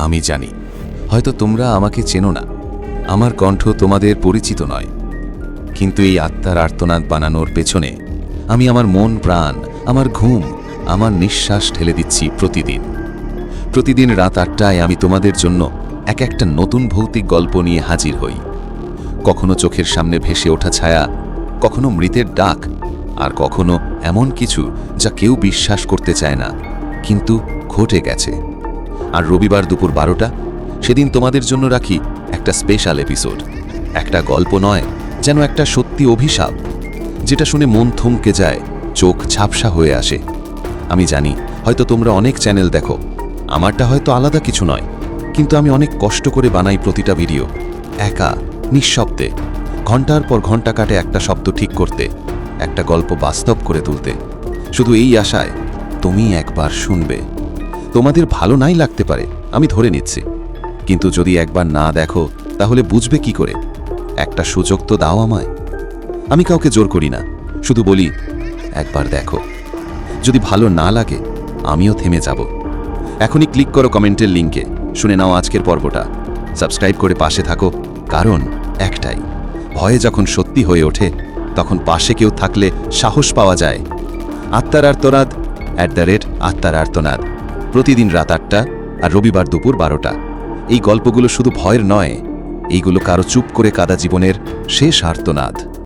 আমি জানি হয়তো তোমরা আমাকে চেনো না, আমার কণ্ঠ তোমাদের পরিচিত নয়, কিন্তু এই আত্মার আর্তনাদ বানানোর পেছনে আমি আমার মন প্রাণ, আমার ঘুম, আমার নিঃশ্বাস ঢেলে দিচ্ছি প্রতিদিন রাত 8টায় আমি তোমাদের জন্য একটা নতুন ভৌতিক গল্প নিয়ে হাজির হই। কখনো চোখের সামনে ভেসে ওঠা ছায়া, কখনো মৃতের ডাক, আর কখনো এমন কিছু যা কেউ বিশ্বাস করতে চায় না কিন্তু ঘটে গেছে। আর রবিবার দুপুর 12টা সেদিন তোমাদের জন্য রাখি একটা স্পেশাল এপিসোড, একটা গল্প নয়, যেন একটা সত্যি অভিশাপ, যেটা শুনে মন থমকে যায়, চোখ ঝাপসা হয়ে আসে। আমি জানি হয়তো তোমরা অনেক চ্যানেল দেখো, আমারটা হয়তো আলাদা কিছু নয়, কিন্তু আমি অনেক কষ্ট করে বানাই প্রতিটা ভিডিও, একা, নিঃশব্দে, ঘন্টার পর ঘন্টা কাটে একটা শব্দ ঠিক করতে, একটা গল্প বাস্তব করে তুলতে, শুধু এই আশায় তুমি একবার শুনবে। তোমাদের ভালো নাই লাগতে পারে, আমি ধরে নিচ্ছি, কিন্তু যদি একবার না দেখো তাহলে বুঝবে কি করে? একটা সুযোগ তো দাও আমায়। আমি কাউকে জোর করি না, শুধু বলি একবার দেখো। যদি ভালো না লাগে আমিও থেমে যাব। এখনই ক্লিক করো কমেন্টের লিঙ্কে, শুনে নাও আজকের পর্বটা, সাবস্ক্রাইব করে পাশে থাকো, কারণ একটাই, ভয়ে যখন সত্যি হয়ে ওঠে তখন পাশে কেউ থাকলে সাহস পাওয়া যায়। আত্মার আর্তনাদ @আত্মার আর্তনাদ, প্রতিদিন রাত 8টা আর রবিবার দুপুর 12টা। এই গল্পগুলো শুধু ভয়ের নয়, এইগুলো কারো চুপ করে কাদা জীবনের শেষ আর্তনাদ।